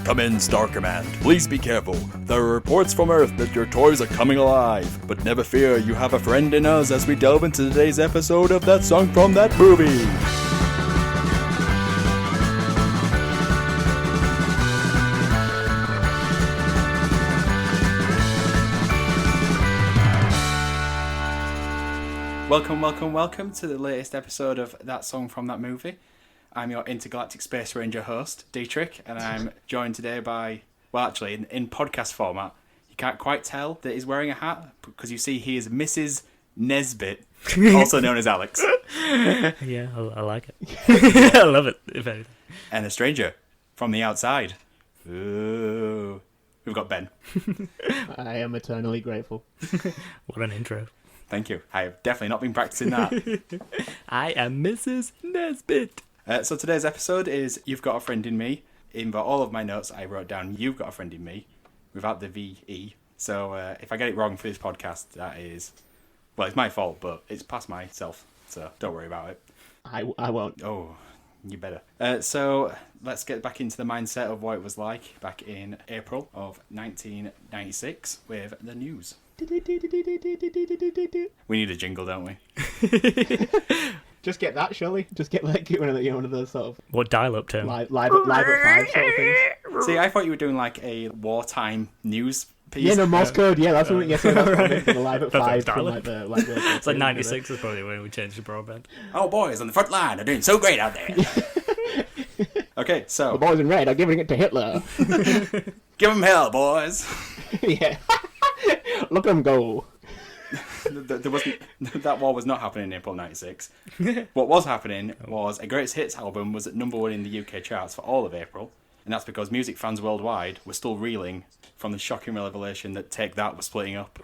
Come in, Star Command. Please be careful. There are reports from Earth that your toys are coming alive. But never fear, you have a friend in us as we delve into today's episode of That Song from That Movie. Welcome to the latest episode of That Song from That Movie. I'm your intergalactic space ranger host, Dietrich, and I'm joined today by, well, actually, in podcast format, you can't quite tell that he's wearing a hat, because you see he is Mrs. Nesbitt, also known as Alex. Yeah, I like it. I love it, if anything. And a stranger from the outside. Ooh. We've got Ben. I am eternally grateful. What an intro. Thank you. I have definitely not been practicing that. I am Mrs. Nesbitt. So today's episode is You've Got a Friend in Me. In all of my notes, I wrote down You've Got a Friend in Me without the VE. So if I get it wrong for this podcast, that is, well, it's my fault, but it's past myself. So don't worry about it. I won't. Oh, you better. So let's get back into the mindset of what it was like back in April of 1996 with the news. We need a jingle, don't we? Just get that, shall we? Just get like one of those sort of what dial-up term? Live at 5 sort of things. See, I thought you were doing like a wartime news piece. Yeah, no, Morse code. Yeah, that's what. Yes, that's what I meant for the Live at 5. From, Dial-up. It's like 96 is probably when we changed to broadband. Oh, boys on the front line are doing so great out there. Okay, so the boys in red are giving it to Hitler. Give them hell, boys. Yeah. Look at them go. There wasn't, that war was not happening in April 96. What was happening was a greatest hits album was at number 1 in the UK charts for all of April, and that's because music fans worldwide were still reeling from the shocking revelation that Take That was splitting up.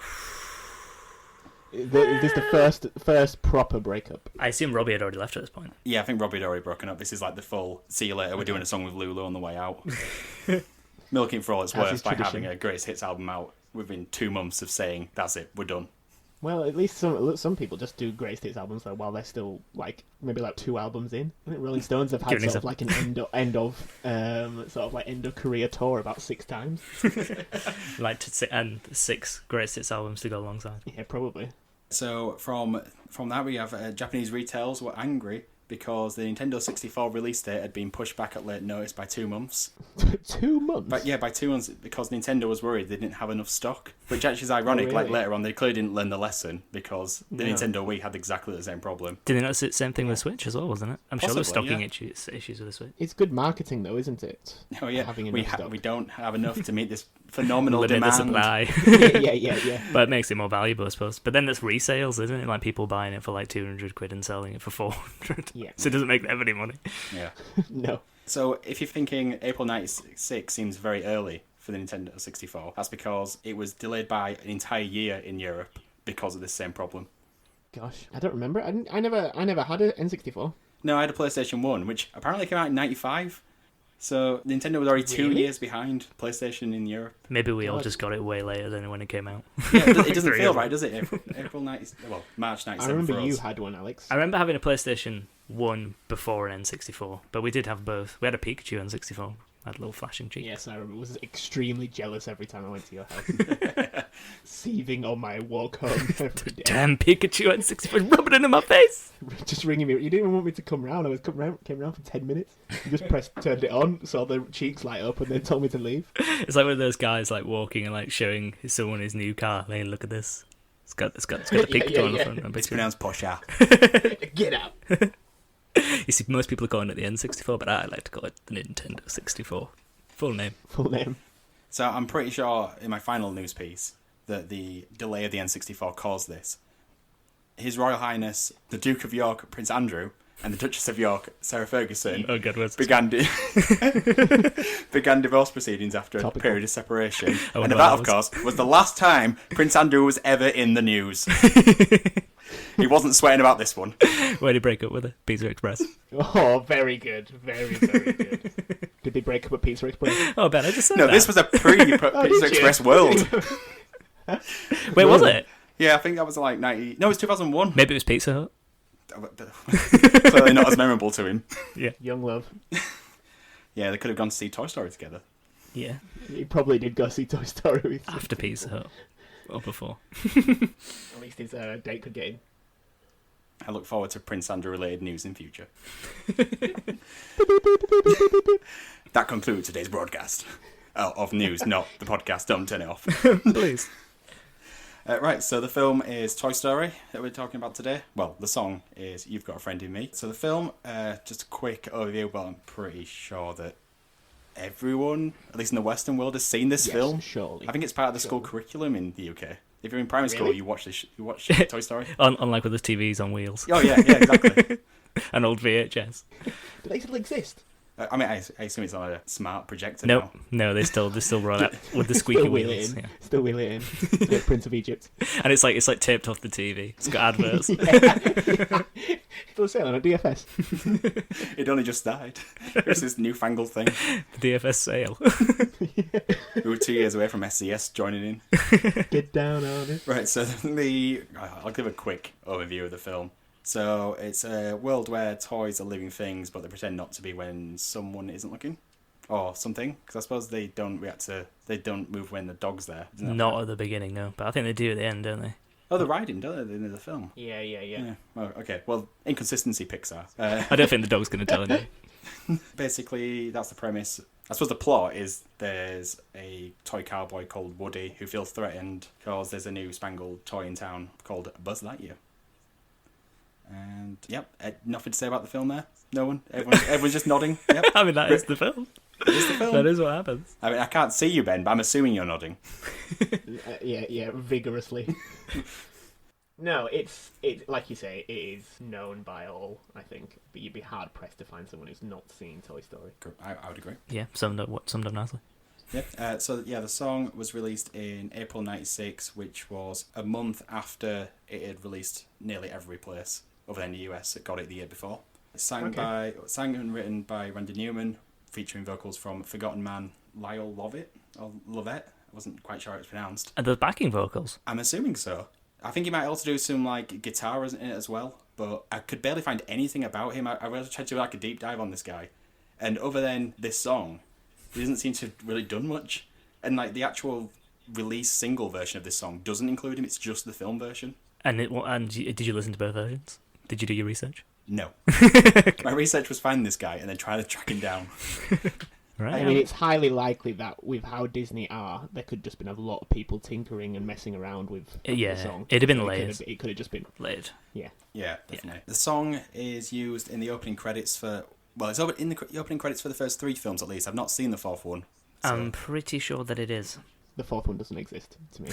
Is this the first proper breakup? I assume Robbie had already left at this point. Yeah, I think Robbie had already broken up. This is like the full see you later, we're doing a song with Lulu on the way out. Milking for all it's worth by having a greatest hits album out within 2 months of saying, that's it, we're done. Well, at least some people just do greatest hits albums though, while they're still like maybe like 2 albums in. I think Rolling Stones have had sort of like an end of career tour about 6 times. And 6 greatest hits albums to go alongside. Yeah, probably. So from that we have Japanese retailers were angry because the Nintendo 64 release date had been pushed back at late notice by 2 months. 2 months? But yeah, by 2 months, because Nintendo was worried they didn't have enough stock. Which actually is ironic, really? Like later on, they clearly didn't learn the lesson, because the Nintendo Wii had exactly the same problem. Did they notice the same thing with Switch as well, wasn't it? I'm sure there's stocking yeah. issues with the Switch. It's good marketing though, isn't it? Oh yeah, Having we don't have enough to meet this phenomenal Limited demand. supply. yeah. But it makes it more valuable, I suppose. But then there's resales, isn't it? Like people buying it for like 200 quid and selling it for 400. Yeah. So it doesn't make them any money. Yeah. No. So if you're thinking April 96 seems very early for the Nintendo 64, that's because it was delayed by an entire year in Europe because of this same problem. Gosh, I don't remember. I never had an N64. No, I had a PlayStation 1, which apparently came out in 95. So Nintendo was already 2 years behind PlayStation in Europe. Maybe we all just got it way later than when it came out. Yeah, it doesn't feel right, does it? April 90, well, March 97 I remember for you us. had one, Alex. I remember having a PlayStation 1 before an N64, but we did have both. We had a Pikachu N64. Had little flashing cheeks. Yes, I remember. Was extremely jealous every time I went to your house. Seething on my walk home every day. Damn Pikachu N64 rubbing it in my face. Just ringing me. You didn't even want me to come round. Came round for 10 minutes. You just turned it on, saw the cheeks light up, and then told me to leave. It's like one of those guys like walking and like showing someone his new car. Hey, look at this. It's got the Pikachu on the front. It's pronounced Posha. Get out. You see, most people are calling it the N64, but I like to call it the Nintendo 64. Full name. Full name. So I'm pretty sure in my final news piece that the delay of the N64 caused this. His Royal Highness, the Duke of York, Prince Andrew, and the Duchess of York, Sarah Ferguson, began divorce proceedings after a period of separation. And that, of course, was the last time Prince Andrew was ever in the news. He wasn't sweating about this one. Where did he break up with her? Pizza Express. Oh, very good. Very, very good. Did they break up at Pizza Express? Oh, Ben, I just said No, that. this was a pre-Pizza Express world. Wait, was it? Yeah, I think that was like 90... No, it was 2001. Maybe it was Pizza Hut. Clearly not as memorable to him. Yeah. Young love. Yeah, they could have gone to see Toy Story together. Yeah, He probably did go see Toy Story with after Pizza Hut. Or before. At least his date could get in. I look forward to Prince Andrew related news in future. That concludes today's broadcast. Of news, not the podcast. Don't turn it off. Please. Right, so the film is Toy Story that we're talking about today. Well, the song is You've Got a Friend in Me. So the film, just a quick overview, but I'm pretty sure that everyone, at least in the Western world, has seen this film. Surely. I think it's part of the school curriculum in the UK. If you're in primary school, Really? you watch Toy Story. Unlike with the TVs on wheels. Oh yeah, exactly. An old VHS. Do they still exist? I mean, I assume it's on a smart projector Nope. now. No, they still run out with the squeaky Still wheel wheels. it in. Yeah. Still wheel it in. The Prince of Egypt. And it's like taped off the TV. It's got adverts. Still sale on a DFS. It only just died. There's this newfangled thing. The DFS sale. We were 2 years away from SCS joining in. Get down on it. Right, so I'll give a quick overview of the film. So it's a world where toys are living things, but they pretend not to be when someone isn't looking, or something. Because I suppose they don't move when the dog's there. Isn't that Not right? at the beginning, no. But I think they do at the end, don't they? Oh, they're riding, don't they, at the end of the film? Yeah. Oh, okay. Well, inconsistency, Pixar. I don't think the dog's going to tell him. Basically, that's the premise. I suppose the plot is there's a toy cowboy called Woody who feels threatened because there's a new spangled toy in town called Buzz Lightyear. And, yep, nothing to say about the film there? No one? Everyone's just nodding? Yep. I mean, that is the film. Is the film? That is what happens. I mean, I can't see you, Ben, but I'm assuming you're nodding. Yeah, vigorously. No, it's like you say, it is known by all, I think. But you'd be hard pressed to find someone who's not seen Toy Story. I would agree. Yeah, summed up nicely. Yep. The song was released in April '96, which was a month after it had released nearly every place other than the US that got it the year before. It's sang and written by Randy Newman, featuring vocals from Forgotten Man Lyle Lovett. I wasn't quite sure how it's pronounced. And the backing vocals. I'm assuming so. I think he might also do some guitar in it as well, but I could barely find anything about him. I really tried to do a deep dive on this guy, and other than this song, he doesn't seem to have really done much. And the actual release single version of this song doesn't include him. It's just the film version. And did you listen to both versions? Did you do your research? No. My research was finding this guy and then trying to track him down. Right. I mean, it's highly likely that with how Disney are, there could just been a lot of people tinkering and messing around with the song. It'd have been So layered. It could have just been Layered. Yeah, definitely. The song is used in the opening credits for... Well, it's in the opening credits for the first 3 films, at least. I've not seen the 4th one. So. I'm pretty sure that it is. The 4th one doesn't exist to me.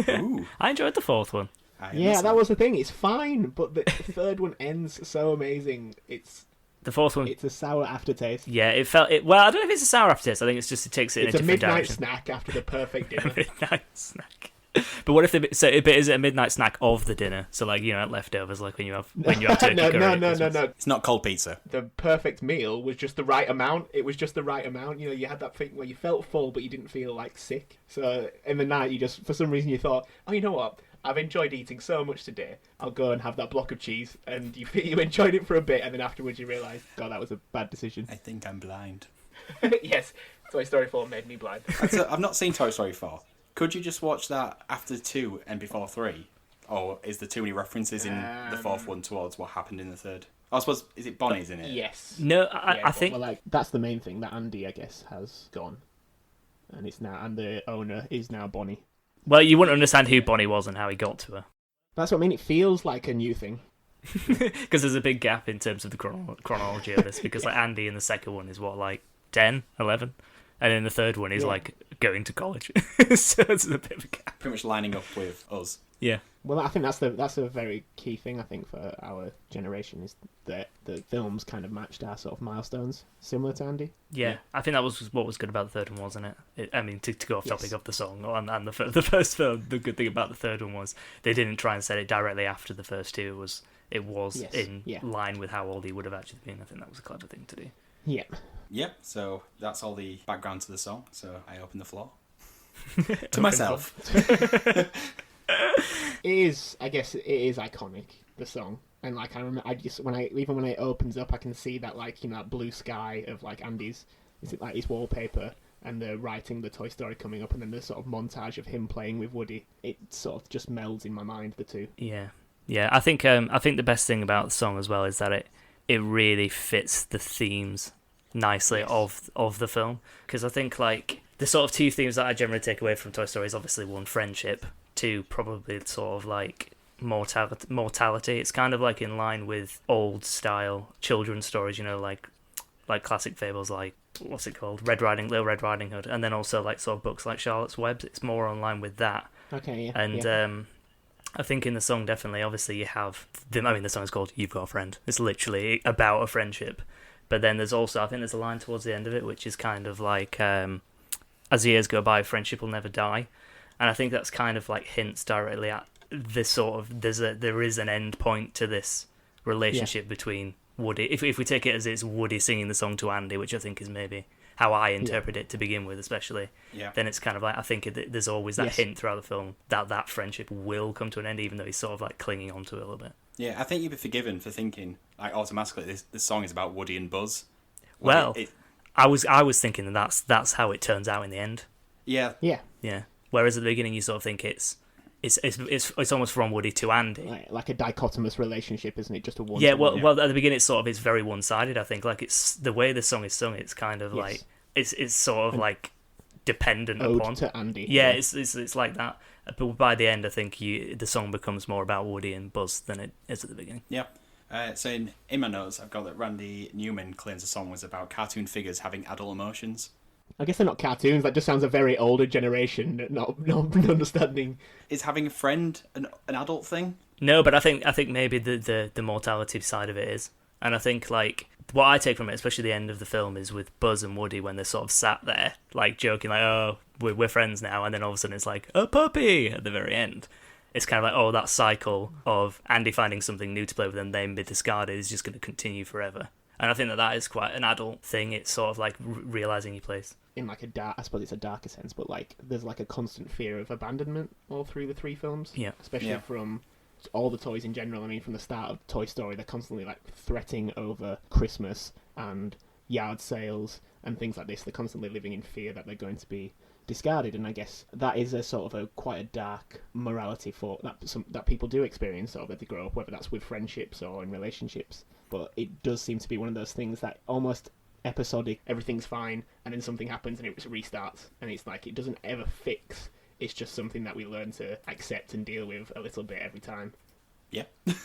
Ooh. I enjoyed the 4th one. Yeah, that was the thing. It's fine, but the 3rd one ends so amazing. The 4th one... It's a sour aftertaste. Yeah, it felt... Well, I don't know if it's a sour aftertaste. I think it's just it takes it It's in a different midnight direction. snack after the perfect dinner. Midnight snack. But what if is it a midnight snack of the dinner? So leftovers, like when you have turkey no, curry. no, at no, no, Christmas. no. It's not cold pizza. The perfect meal was just the right amount. It was just the right amount. You know, you had that thing where you felt full, but you didn't feel sick. So in the night, you just, for some reason, you thought, oh, you know what? I've enjoyed eating so much today. I'll go and have that block of cheese. And you enjoyed it for a bit, and then afterwards you realise, God, that was a bad decision. I think I'm blind. Yes, Toy Story 4 made me blind. I've not seen Toy Story 4. Could you just watch that after 2 and before 3? Or is there too many references in the 4th one towards what happened in the 3rd? I suppose, is it Bonnie's in it? Yes. No, I think... Well, that's the main thing, that Andy, I guess, has gone. And the owner is now Bonnie. Well, you wouldn't understand who Bonnie was and how he got to her. That's what I mean. It feels like a new thing. Because there's a big gap in terms of the chronology of this. Because Andy in the second one is 10, 11? And then the third one is going to college. So it's a bit of a gap. Pretty much lining up with us. Yeah. Well, I think that's a very key thing, I think, for our generation, is that the films kind of matched our sort of milestones, similar to Andy. Yeah, I think that was what was good about the third one, wasn't it? I mean, to go off topic of the song and the first film, the good thing about the third one was they didn't try and set it directly after the first two. It was in line with how old he would have actually been. I think that was a clever thing to do. Yeah. Yep, so that's all the background to the song, so I open the floor. To myself. I guess it is iconic, the song. And I remember, when it opens up, I can see that that blue sky of Andy's, is it his wallpaper, and the writing the Toy Story coming up, and then the sort of montage of him playing with Woody, it sort of just melds in my mind, the two. Yeah. I think the best thing about the song as well is that it really fits the themes nicely of the film, because I think like the sort of two themes that I generally take away from Toy Story is obviously one, friendship, two, probably sort of like mortality. It's kind of like in line with old style children's stories, like classic fables like, what's it called, Little Red Riding Hood, and then also like sort of books like Charlotte's Web. It's more in line with that. Okay, yeah. And I think in the song, definitely, obviously you have the song is called You've Got a Friend. It's literally about a friendship. But then there's also, I think there's a line towards the end of it which is kind of like, as years go by, friendship will never die. And I think that's kind of like hints directly at this sort of, there is an end point to this relationship between Woody. If we take it as it's Woody singing the song to Andy, which I think is maybe how I interpret it to begin with, especially, then it's kind of like, I think there's always that hint throughout the film that friendship will come to an end, even though he's sort of like clinging on to it a little bit. Yeah, I think you'd be forgiven for thinking like automatically this song is about Woody and Buzz. Well, I was thinking that's how it turns out in the end. Yeah. Whereas at the beginning you sort of think it's almost from Woody to Andy, like a dichotomous relationship, isn't it? Just a one. Yeah, well, at the beginning it's very one-sided. I think like it's the way the song is sung. It's kind of like it's sort of like dependent upon to Andy. Yeah, it's like that. But by the end, I think the song becomes more about Woody and Buzz than it is at the beginning. Yeah. So in my notes, I've got that Randy Newman claims the song was about cartoon figures having adult emotions. I guess they're not cartoons. That just sounds a very older generation not understanding. Is having a friend an adult thing? No, but I think maybe the mortality side of it is. And I think like what I take from it, especially the end of the film, is with Buzz and Woody when they're sort of sat there like joking like, oh, we're friends now, and then all of a sudden it's like a puppy at the very end. It's kind of like, oh, that cycle of Andy finding something new to play with and then be discarded is just going to continue forever. And I think that is quite an adult thing. It's sort of like realising your place. In like I suppose it's a darker sense, but like there's like a constant fear of abandonment all through the three films. Yeah. Especially from all the toys in general. I mean, from the start of Toy Story, they're constantly like threatening over Christmas and yard sales and things like this. They're constantly living in fear that they're going to be discarded, and I guess that is a sort of quite a dark morality for that people do experience sort of as they grow up, whether that's with friendships or in relationships. But it does seem to be one of those things that almost episodic, everything's fine, and then something happens and it restarts, and it's like it doesn't ever fix. It's just something that we learn to accept and deal with a little bit every time.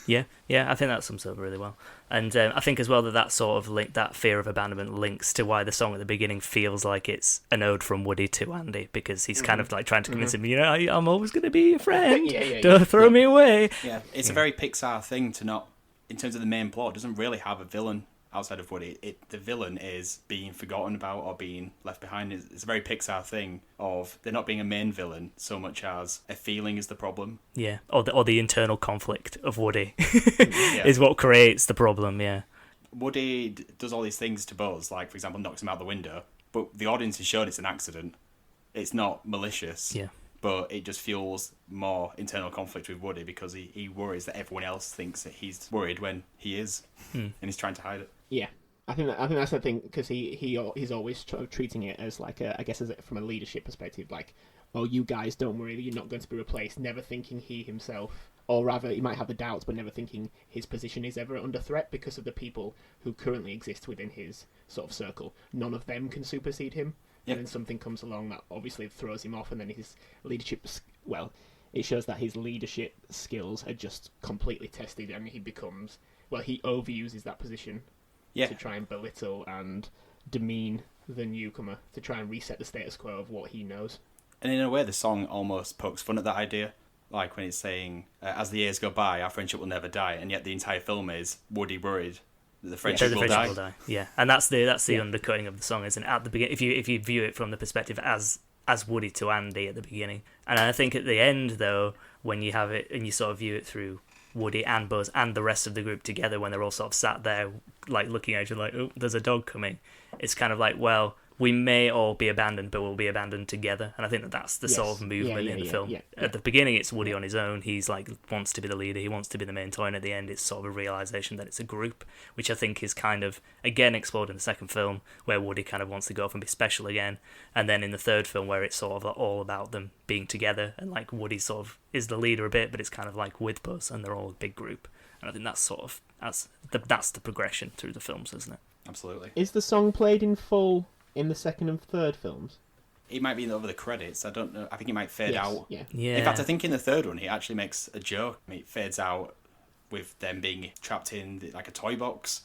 Yeah, I think that sums up really well. And I think as well that sort of that fear of abandonment links to why the song at the beginning feels like it's an ode from Woody to Andy, because he's kind of like trying to convince him, I'm always going to be your friend. Don't throw me away. Yeah, it's a very Pixar thing to not, in terms of the main plot, it doesn't really have a villain outside of Woody. The villain is being forgotten about or being left behind. It's a very Pixar thing of there not being a main villain so much as a feeling is the problem. Yeah, or the internal conflict of Woody is what creates the problem. Yeah, Woody does all these things to Buzz, like for example knocks him out the window, but the audience is shown it's an accident. It's not malicious. Yeah. But it just fuels more internal conflict with Woody because he worries that everyone else thinks that he's worried when he is, and he's trying to hide it. Yeah, I think that's the thing, because he's always treating it as like I guess from a leadership perspective, like, oh, you guys don't worry, you're not going to be replaced. Never thinking he himself, or rather, he might have the doubts, but never thinking his position is ever under threat because of the people who currently exist within his sort of circle. None of them can supersede him. Yep. And then something comes along that obviously throws him off, and then his leadership, it shows that his leadership skills are just completely tested, and he overuses that position to try and belittle and demean the newcomer, to try and reset the status quo of what he knows. And in a way, the song almost pokes fun at that idea, like when it's saying, as the years go by, our friendship will never die, and yet the entire film is Woody worried the friendship will die. Yeah, and that's the undercutting of the song, isn't it? At the beginning, if you view it from the perspective as Woody to Andy at the beginning, and I think at the end though, when you have it and you sort of view it through Woody and Buzz and the rest of the group together, when they're all sort of sat there like looking at you like, oh, there's a dog coming. It's kind of like, well, we may all be abandoned, but we'll be abandoned together. And I think that's the sort of movement in the film. At the beginning, it's Woody on his own. He's like wants to be the leader. He wants to be the main toy. And at the end, it's sort of a realization that it's a group, which I think is kind of again explored in the second film, where Woody kind of wants to go off and be special again. And then in the third film, where it's sort of like all about them being together, and like Woody sort of is the leader a bit, but it's kind of like with Buzz, and they're all a big group. And I think that's sort of that's the progression through the films, isn't it? Absolutely. Is the song played in full in the second and third films? It might be over the credits. I don't know. I think it might fade out. Yeah. In fact, I think in the third one, he actually makes a joke. It fades out with them being trapped in like a toy box.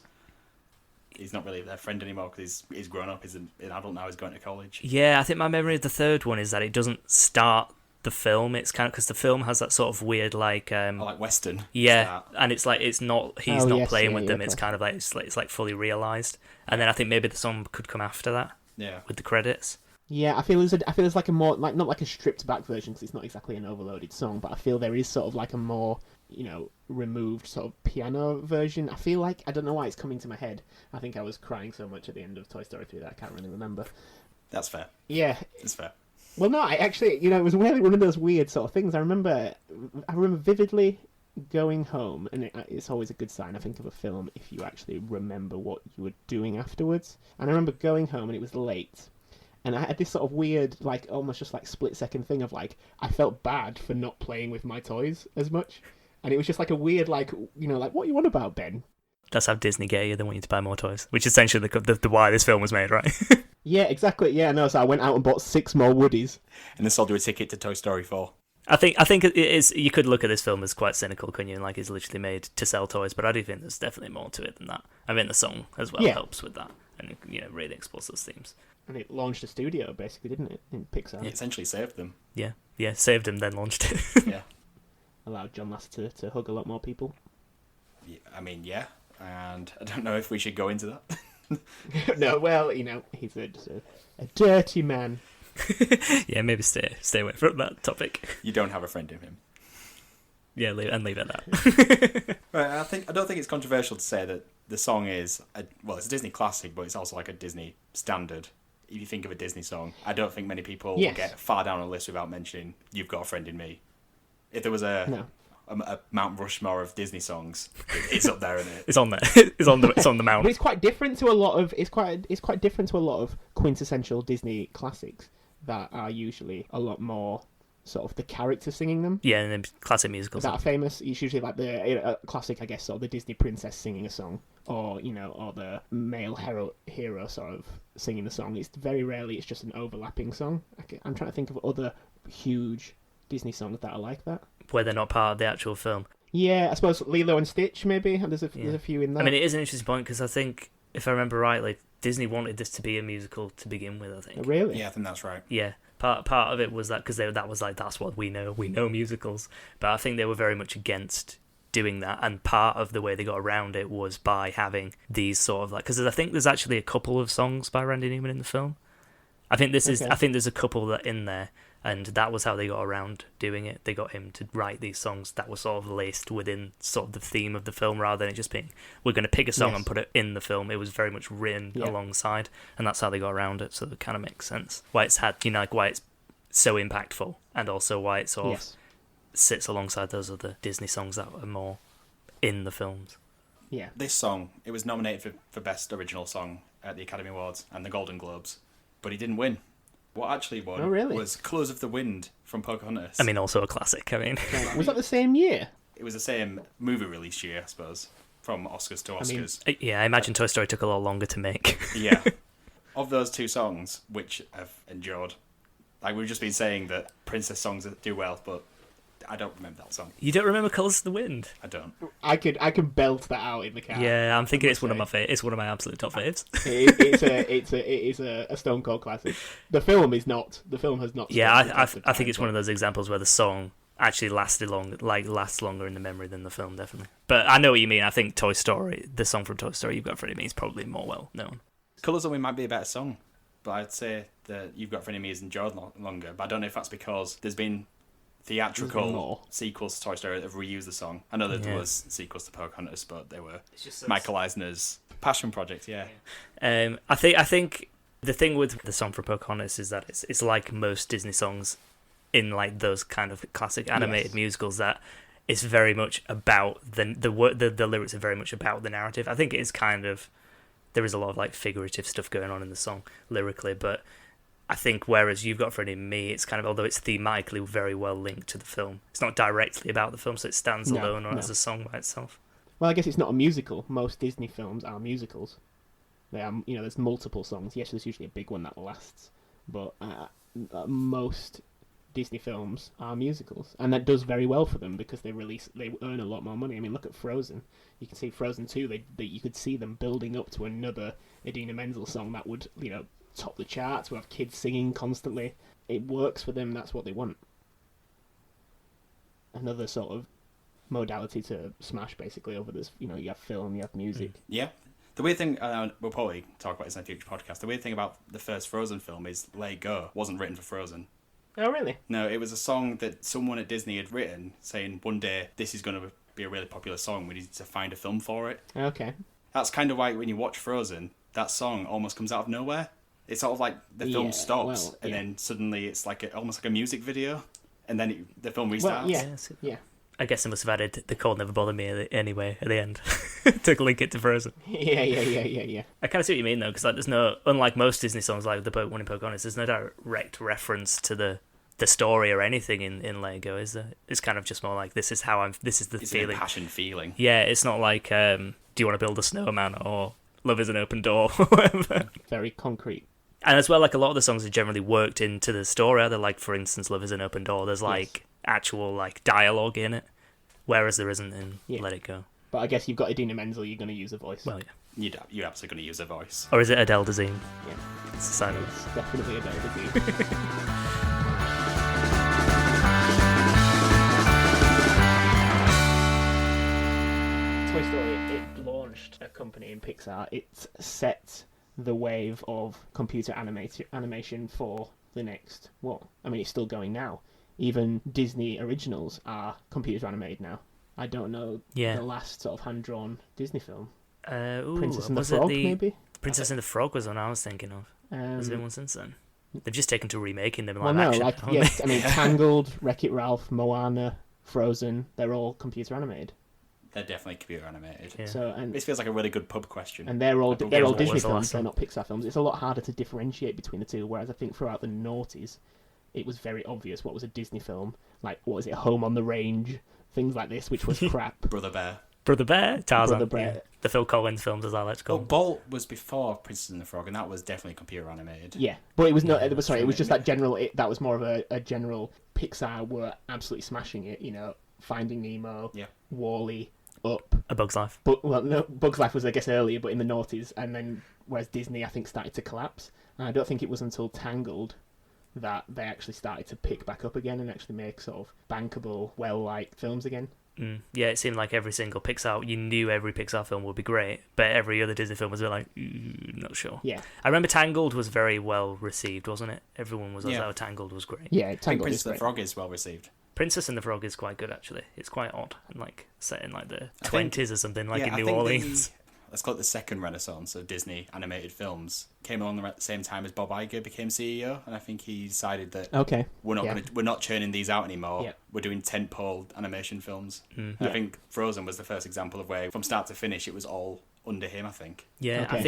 He's not really their friend anymore because he's grown up. He's an adult now. He's going to college. Yeah, I think my memory of the third one is that it doesn't start the film. It's kind of because the film has that sort of weird like like Western. Yeah, and it's like he's not playing with them. Okay. It's kind of like it's like fully realized. And then I think maybe the song could come after that. Yeah, with the credits. Yeah, I feel there's like a more like not like a stripped back version because it's not exactly an overloaded song, but I feel there is sort of like a more removed sort of piano version. I feel like I don't know why it's coming to my head. I think I was crying so much at the end of Toy Story 3 that I can't really remember. That's fair. Yeah, it's fair. Well, no, I actually, it was really one of those weird sort of things. I remember vividly going home, and it's always a good sign, I think, of a film if you actually remember what you were doing afterwards. And I remember going home, and it was late, and I had this sort of weird, like, almost just like split-second thing of, like, I felt bad for not playing with my toys as much. And it was just like a weird, like, like, what you want about, Ben? That's how Disney get you. They want you to buy more toys, which is essentially the why this film was made, right? Yeah, exactly. Yeah, no, so I went out and bought 6 more Woodies. And they sold you a ticket to Toy Story 4. I think it is. You could look at this film as quite cynical, couldn't you? Like it's literally made to sell toys, but I do think there's definitely more to it than that. I mean, the song as well helps with that, and really explores those themes. And it launched a studio, basically, didn't it? In Pixar. It essentially saved them. Yeah, saved them, then launched it. Yeah. Allowed John Lasseter to hug a lot more people. Yeah, I mean, yeah. And I don't know if we should go into that. No, well, he's a dirty man. Yeah, maybe stay away from that topic. You don't have a friend in him. Yeah, leave it at that. Right, I don't think it's controversial to say that the song is it's a Disney classic, but it's also like a Disney standard. If you think of a Disney song, I don't think many people will get far down a list without mentioning "You've Got a Friend in Me." If there was a Mount Rushmore of Disney songs, it's up there, isn't it? It's on there. It's on the mount. But it's quite different to a lot of different to a lot of quintessential Disney classics that are usually a lot more sort of the character singing them. Yeah, and then classic musicals that are famous. It's usually like the classic, I guess, sort of the Disney princess singing a song, or or the male hero sort of singing the song. It's very rarely it's just an overlapping song. I'm trying to think of other huge Disney songs that are like that, where they're not part of the actual film. Yeah, I suppose Lilo and Stitch maybe. There's a few in there. I mean, it is an interesting point because I think, if I remember rightly, Disney wanted this to be a musical to begin with. I think. Really? Yeah, I think that's right. Yeah, part of it was that because that was like that's what we know musicals, but I think they were very much against doing that, and part of the way they got around it was by having these sort of like because I think there's actually a couple of songs by Randy Newman in the film. I think there's a couple that in there. And that was how they got around doing it. They got him to write these songs that were sort of laced within sort of the theme of the film rather than it just being, we're going to pick a song and put it in the film. It was very much written alongside, and that's how they got around it. So it kind of makes sense. Why it's had, why it's so impactful, and also why it sort of sits alongside those other Disney songs that are more in the films. Yeah. This song, it was nominated for Best Original Song at the Academy Awards and the Golden Globes, but he didn't win. What actually won was Colours of the Wind from Pocahontas. I mean, also a classic. I mean, was that the same year? It was the same movie release year, I suppose, from Oscars to Oscars. I imagine Toy Story took a lot longer to make. Yeah. Of those two songs, which I've endured, like we've just been saying that princess songs do well, but I don't remember that song. You don't remember Colours of the Wind? I don't. I could belt that out in the car. Yeah, I'm thinking it's one of my absolute top faves. It is a Stone Cold classic. The film has not. Yeah, I think it's one of those examples where the song actually lasts longer in the memory than the film, definitely. But I know what you mean. I think Toy Story, the song from Toy Story, You've Got a Friend in Me, is probably more well known. Colours of the Wind might be a better song, but I'd say that You've Got a Friend in Me is enjoyed longer. But I don't know if that's because there's been theatrical sequels to Toy Story that have reused the song. I know that there was sequels to Pocahontas, but they were Michael Eisner's passion project. Yeah. I think The thing with the song from Pocahontas is that it's like most Disney songs in like those kind of classic animated musicals, that it's very much about the lyrics are very much about the narrative. I think it is kind of, there is a lot of like figurative stuff going on in the song lyrically, but I think whereas You've Got a Friend in Me, it's kind of, although it's thematically very well linked to the film, it's not directly about the film, so it stands alone or as a song by itself. Well, I guess it's not a musical. Most Disney films are musicals. They are, there's multiple songs. Yes, there's usually a big one that lasts, but most Disney films are musicals, and that does very well for them because they earn a lot more money. I mean, look at Frozen. You can see Frozen 2. You could see them building up to another Idina Menzel song that would top the charts. We have kids singing constantly. It works for them. That's what they want. Another sort of modality to smash basically over this. You have film, you have music. Yeah. The weird thing, we'll probably talk about this in a future podcast, the weird thing about the first Frozen film is Let It Go wasn't written for Frozen. Oh, really? No, it was a song that someone at Disney had written saying, one day, this is going to be a really popular song, we need to find a film for it. Okay. That's kind of why when you watch Frozen, that song almost comes out of nowhere. It's sort of like the film stops, and then suddenly it's like almost like a music video, and then the film restarts. Well, yeah. I guess they must have added The Cold Never Bothered Me anyway at the end to link it to Frozen. Yeah. I kind of see what you mean though, because like, there's no, unlike most Disney songs like the one in Pocahontas, there's no direct reference to the story or anything in Let It Go, is there? It's kind of just more like this is the it's feeling. An impassioned feeling. Yeah, it's not like do you want to build a snowman or Love is an Open Door or whatever. Very concrete. And as well, like a lot of the songs are generally worked into the story. They're like, for instance, Love is an Open Door. There's like actual like dialogue in it, whereas there isn't in Let It Go. But I guess you've got Idina Menzel, you're going to use a voice. Well, yeah. You're absolutely going to use a voice. Or is it Adele Dazeem? Yeah. It's silent. It's definitely Adele Dazeem. Toy Story, it launched a company in Pixar. It set the wave of computer animation for the next, it's still going now. Even Disney originals are computer animated now. I don't know the last sort of hand-drawn Disney film. Princess and the Frog, maybe? Princess and the Frog was one I was thinking of. Has there been one since then? They've just taken to remaking them action. Tangled, Wreck-It Ralph, Moana, Frozen, they're all computer animated. They're definitely computer animated. Yeah. So, and this feels like a really good pub question. And they're all Disney films, they're not Pixar films. It's a lot harder to differentiate between the two, whereas I think throughout the noughties, it was very obvious what was a Disney film. Like, what was it, Home on the Range, things like this, which was crap. Brother Bear, Tarzan. Brother Bear. Yeah. The Phil Collins films, as I like to call them. Bolt was before Princess and the Frog, and that was definitely computer animated. Yeah, but it was not. It was just that general. That was more of a general. Pixar were absolutely smashing it. Finding Nemo, Wall-E, Up, A Bug's Life. Bug's Life was, I guess, earlier, but in the noughties, and then whereas Disney, I think, started to collapse. And I don't think it was until Tangled that they actually started to pick back up again and actually make sort of bankable, well-liked films again. Yeah, it seemed like every single Pixar, you knew every Pixar film would be great, but every other Disney film was like, not sure. Yeah. I remember Tangled was very well received, wasn't it? Everyone was like, oh, Tangled was great. Yeah, I think Princess and the Frog is well received. Princess and the Frog is quite good, actually. It's quite odd, and like set in like the 20s or something, like in New Orleans. Let's call it the second renaissance of Disney animated films. Came along at the same time as Bob Iger became CEO, and I think he decided that we're not churning these out anymore. Yeah. We're doing tentpole animation films. I think Frozen was the first example of where, from start to finish, it was all under him. I think. Yeah, okay.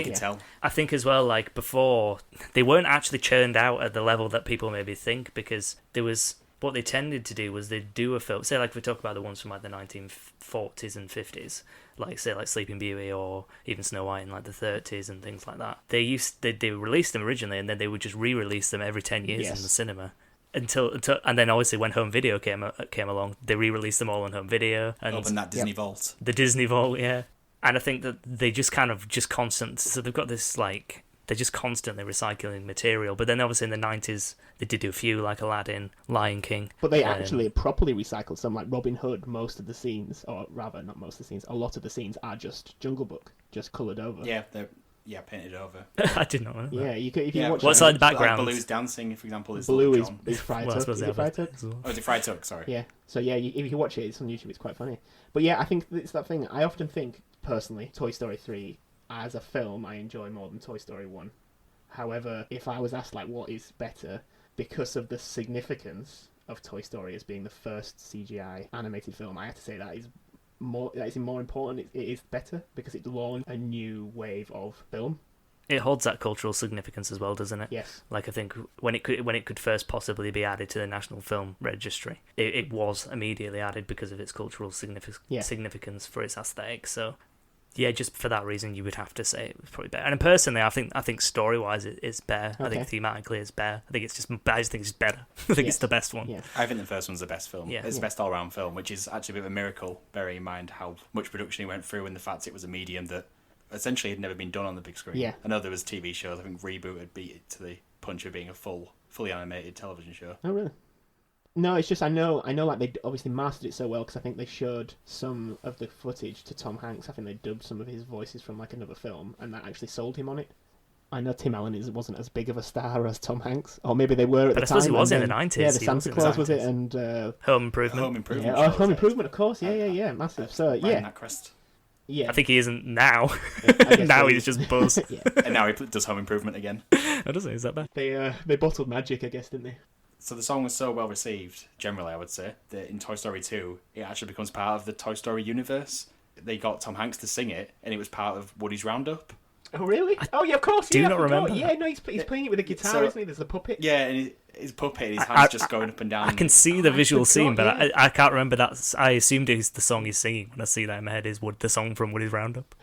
I think as well. Like before, they weren't actually churned out at the level that people maybe think, because there was. What they tended to do was they'd do a film, say like if we talk about the ones from like the 1940s and 50s, like say like Sleeping Beauty or even Snow White in like the 30s and things like that. They released them originally, and then they would just re-release them every 10 years in the cinema. Until and then obviously when home video came along, they re-released them all on home video and open that Disney Vault. The Disney Vault, yeah. And I think that they just kind of constant. So they've got this like. They're just constantly recycling material. But then obviously in the 90s, they did do a few, like Aladdin, Lion King. But they actually properly recycled some, like Robin Hood. Most of the scenes, or rather, not most of the scenes, a lot of the scenes are just Jungle Book, just coloured over. Yeah, they're painted over. I did not know that. Yeah, if you watch what's like the background? Like Baloo's dancing, for example, is Baloo is Well, Fried Tuck. Is it Fried Tuck? Oh, is it Fried Tuck? Sorry. Yeah. So yeah, if you watch it, it's on YouTube. It's quite funny. But yeah, I think it's that thing. I often think, personally, Toy Story 3, as a film, I enjoy more than Toy Story 1. However, if I was asked like what is better, because of the significance of Toy Story as being the first CGI animated film, I have to say that is more important. It is better because it launched a new wave of film. It holds that cultural significance as well, doesn't it? Yes. Like I think when it could first possibly be added to the National Film Registry, it was immediately added because of its cultural significance for its aesthetic. So yeah, just for that reason, you would have to say it was probably better. And personally, I think story-wise, it's better. Okay. I think thematically, it's better. I just think it's better. I think it's the best one. Yeah. I think the first one's the best film. Yeah. It's the best all-round film, which is actually a bit of a miracle, bearing in mind how much production he went through and the fact it was a medium that essentially had never been done on the big screen. Yeah. I know there was TV shows. I think Reboot had beat it to the punch of being a fully animated television show. Oh, really? No, it's just I know like they obviously mastered it so well because I think they showed some of the footage to Tom Hanks. I think they dubbed some of his voices from like another film, and that actually sold him on it. I know Tim Allen wasn't as big of a star as Tom Hanks, or maybe they were at the time. But I suppose he was in the 90s. Yeah, the Santa Claus was it, and Home Improvement. Home Improvement. Yeah, Home Improvement, of course. Yeah, massive. So yeah, that crest. Yeah, I think he isn't now. Now so. He's just Buzz. Yeah. And now he does Home Improvement again. Oh, does he? Is that bad? They bottled magic, I guess, didn't they? So the song was so well received, generally I would say, that in Toy Story 2, it actually becomes part of the Toy Story universe. They got Tom Hanks to sing it, and it was part of Woody's Roundup. Oh, really? Oh, yeah, of course. Do yeah, not remember. Yeah, no, he's playing it with a guitar, So- isn't he? There's the puppet. Yeah, and his puppet, his hands just going up and down. I can see the I visual forgot, scene, but yeah. I can't remember that. I assumed it's the song he's singing. When I see that in my head, is the song from Woody's Roundup.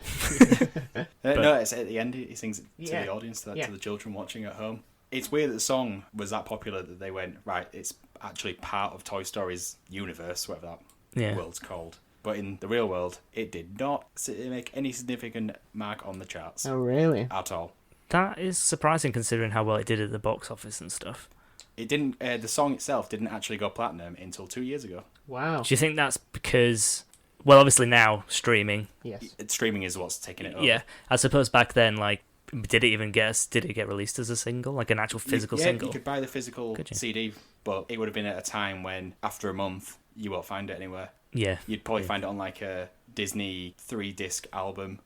No, it's at the end. He sings it to Yeah. the audience, to Yeah. the children watching at home. It's weird that the song was that popular that they went, right, it's actually part of Toy Story's universe, whatever that world's called. But in the real world, it did not make any significant mark on the charts Oh, really? at all. That is surprising considering how well it did at the box office and stuff. It didn't. The song itself didn't actually go platinum until 2 years ago. Wow. Do you think that's because, well, obviously now streaming. Yes. Streaming is what's taking it over. Yeah, I suppose back then, like, did it get released as a single, like an actual physical single? You could buy the physical Could you? CD, but it would have been at a time when, after a month, you won't find it anywhere. Yeah, You'd probably find it on like a Disney 3-disc album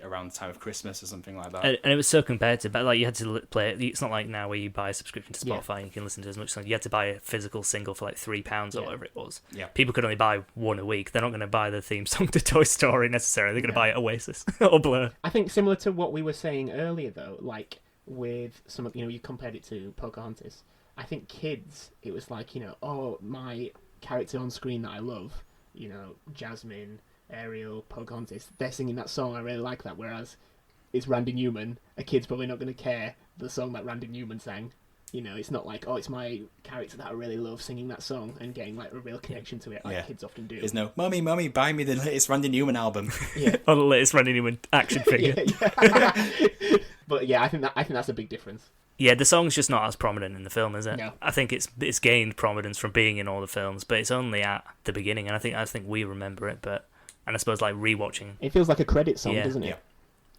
around the time of Christmas or something like that. and it was so competitive, but like you had to play it. It's not like now where you buy a subscription to Yeah. Spotify and you can listen to as much songs. You had to buy a physical single for like £3 or Yeah. whatever it was. Yeah. People could only buy one a week. They're not going to buy the theme song to Toy Story necessarily. They're going to buy Oasis or Blur. I think similar to what we were saying earlier, though, like with some of, you compared it to Pocahontas. I think kids, it was like, oh, my character on screen that I love, Jasmine, Ariel, Pocahontas, they're singing that song, I really like that, whereas it's Randy Newman, a kid's probably not going to care the song that Randy Newman sang. It's not like, oh, it's my character that I really love singing that song and getting like a real connection to it, like kids often do. There's no, Mummy, buy me the latest Randy Newman album. Yeah. Or the latest Randy Newman action figure. Yeah. But yeah, I think that's a big difference. Yeah, the song's just not as prominent in the film, is it? No. I think it's gained prominence from being in all the films, but it's only at the beginning, and I think we remember it, and I suppose like rewatching. It feels like a credit song, doesn't it?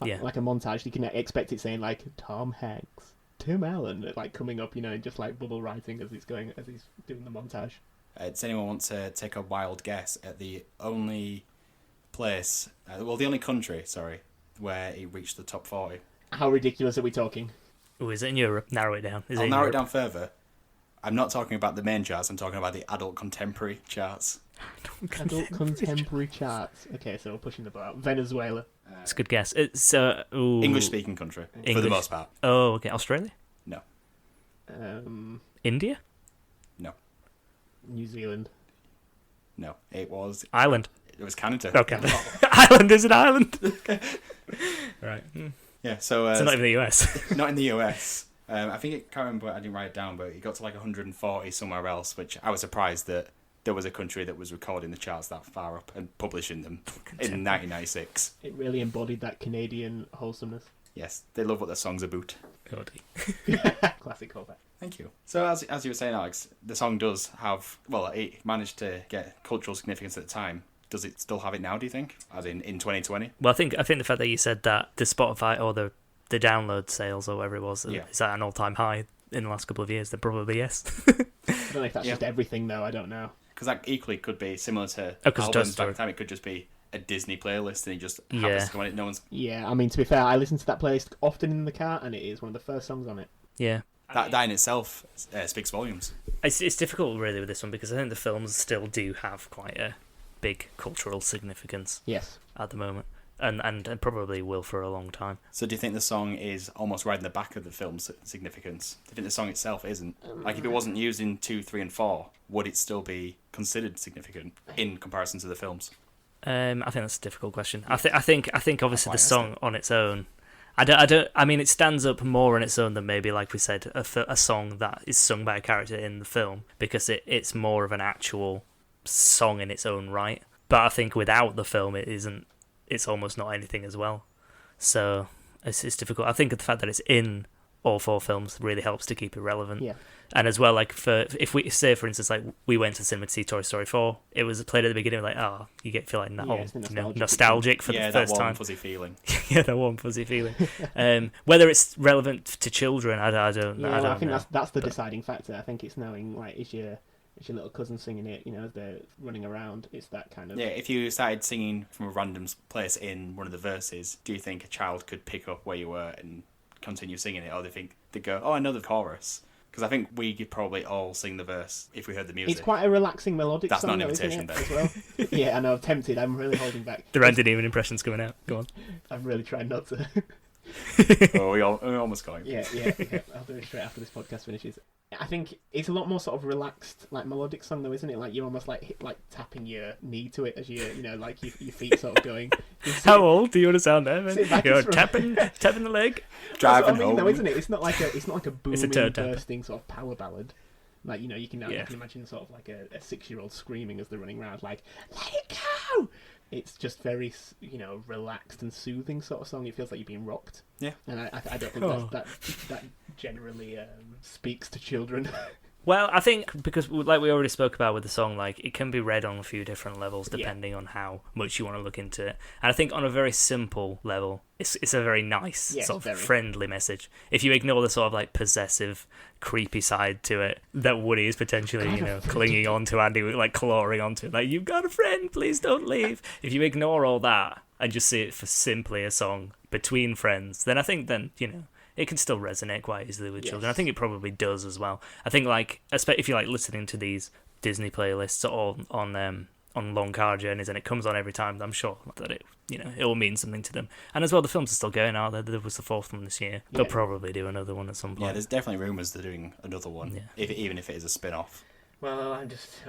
Yeah. Like a montage. You can expect it saying like Tom Hanks, Tim Allen, like coming up, and just like bubble writing as he's doing the montage. Does anyone want to take a wild guess at the only place, the only country, where he reached the top 40? How ridiculous are we talking? Oh, is it in Europe? Narrow it down. I'll narrow it down further. I'm not talking about the main charts, I'm talking about the adult contemporary charts. Adult contemporary charts. Okay, so we're pushing the bar out. Venezuela. It's a good guess. It's English-speaking country, for the English. most part. Oh, okay. Australia? No. India? No. New Zealand. No. It was Ireland? Canada. Okay. Ireland is an island. Right. Yeah, so... It's not even the US. Not in the US. I think I can't remember, I didn't write it down, but it got to like 140 somewhere else, which I was surprised that there was a country that was recording the charts that far up and publishing them in 1996. It really embodied that Canadian wholesomeness. Yes, they love what their songs about. Howdy. Classic callback. Thank you. So as you were saying, Alex, the song does have, it managed to get cultural significance at the time. Does it still have it now, do you think? As in 2020? Well, I think the fact that you said that the Spotify or the download sales or whatever it was, is at an all-time high in the last couple of years, then probably yes. I don't know if that's just everything, though. I don't know. Because that equally could be similar to 'cause albums Toy back then. It could just be a Disney playlist and it just happens to come on it. No one's. Yeah, I mean, to be fair, I listen to that playlist often in the car, and it is one of the first songs on it. Yeah. That in itself speaks volumes. It's difficult really with this one because I think the films still do have quite a big cultural significance. Yes. At the moment, and probably will for a long time. So do you think the song is almost right in the back of the film's significance? Do you think the song itself isn't? Like if it wasn't used in 2, 3, and 4, would it still be considered significant in comparison to the films? I think that's a difficult question. I think obviously the song on its own. I mean, it stands up more on its own than maybe, like we said, a song that is sung by a character in the film because it's more of an actual song in its own right. But I think without the film, it isn't. It's almost not anything as well. So it's difficult. I think the fact that it's in all 4 films really helps to keep it relevant. Yeah. And as well, like if we say, for instance, like we went to the cinema to see Toy Story 4, it was played at the beginning, like you feel like nostalgic for the first time. Yeah, that warm fuzzy feeling. Yeah, that warm fuzzy feeling. Whether it's relevant to children, I don't know. Yeah, I think that's the deciding factor. I think it's knowing like is your little cousin singing it, as they're running around. It's that kind of... Yeah, if you started singing from a random place in one of the verses, do you think a child could pick up where you were and continue singing it? Or they go, oh, I know the chorus? Because I think we could probably all sing the verse if we heard the music. It's quite a relaxing melodic That's song. That's not an invitation, though, as well. Yeah, I know, I'm tempted. I'm really holding back. The Randy Newman impression's coming out. Go on. I'm really trying not to. We almost got him. Yeah. I'll do it straight after this podcast finishes. I think it's a lot more sort of relaxed, like melodic song, though, isn't it? Like you're almost like tapping your knee to it as like your feet sort of going. How old do you want to sound there, man? You're tapping the leg, driving home, though, isn't it? It's not like a booming, bursting sort of power ballad. Like you can imagine sort of like a 6-year-old screaming as they're running around, like "Let it go." It's just very, relaxed and soothing sort of song. It feels like you're being rocked. Yeah. And I don't think that generally speaks to children. Well, I think because, like we already spoke about with the song, like it can be read on a few different levels depending on how much you want to look into it. And I think on a very simple level, it's a very nice, sort of friendly message. If you ignore the sort of like possessive, creepy side to it that Woody is potentially, clinging on to Andy, like clawing onto it, like you've got a friend, please don't leave. If you ignore all that and just see it for simply a song between friends, then I think it can still resonate quite easily with children. I think it probably does as well. I think, like, if you're like listening to these Disney playlists or on long car journeys, and it comes on every time, I'm sure that it will mean something to them. And as well, the films are still going out there. There was the 4th one this year. They'll probably do another one at some point. Yeah, there's definitely rumours they're doing another one, even if it is a spin-off. Well, I'm just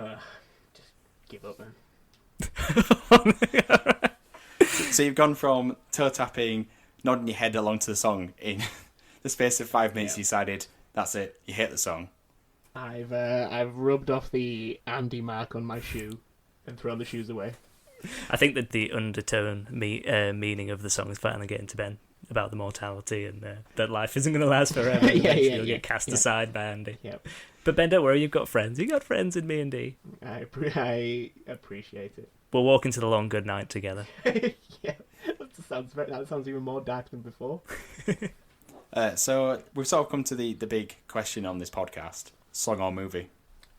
give up then. So you've gone from toe tapping, nodding your head along to the song in the space of 5 minutes. You decided that's it. You hate the song. I've rubbed off the Andy mark on my shoe and thrown the shoes away. I think that the undertone meaning of the song is finally getting to Ben about the mortality and that life isn't going to last forever. You'll get cast aside by Andy. Yep. But Ben, don't worry, you've got friends. You've got friends in me and D. I appreciate it. We'll walk into the long good night together. Yeah, that sounds even more dark than before. So we've sort of come to the big question on this podcast: song or movie?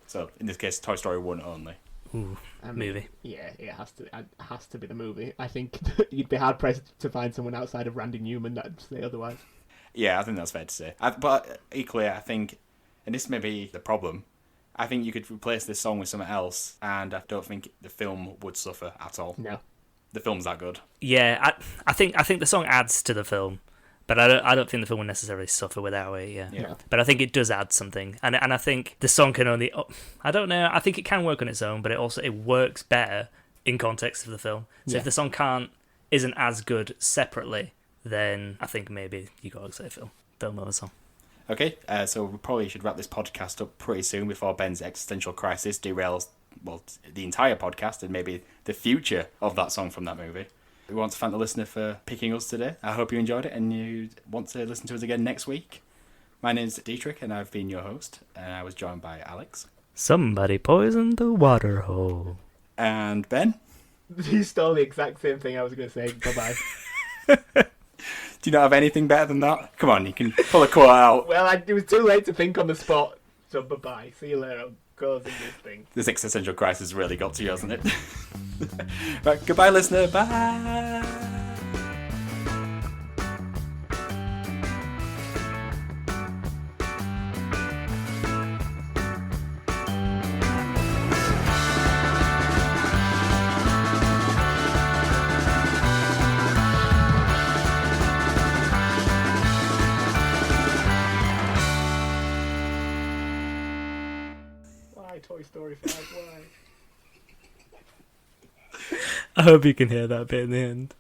So in this case, Toy Story 1 only. Ooh, movie. Yeah, it has to be the movie. I think you'd be hard pressed to find someone outside of Randy Newman that'd say otherwise. Yeah, I think that's fair to say. But equally, I think, and this may be the problem, I think you could replace this song with something else, and I don't think the film would suffer at all. No, the film's that good. Yeah, I think the song adds to the film, but I don't think the film would necessarily suffer without it. Yeah. No. But I think it does add something, and I think the song can only. I don't know. I think it can work on its own, but it works better in context of the film. So if the song isn't as good separately, then I think maybe you got to say film. Don't know the song. Okay, so we probably should wrap this podcast up pretty soon before Ben's existential crisis derails, the entire podcast and maybe the future of that song from that movie. We want to thank the listener for picking us today. I hope you enjoyed it and you want to listen to us again next week. My name's Dietrich and I've been your host, and I was joined by Alex. Somebody poisoned the water hole. And Ben? You stole the exact same thing I was going to say. Bye-bye. Do you not have anything better than that? Come on, you can pull a quote out. Well, it was too late to think on the spot, so bye-bye. See you later. goes in this thing. This existential crisis really got to you, hasn't it? Right, goodbye, listener. Bye. Toy Story 5, why? I hope you can hear that bit in the end.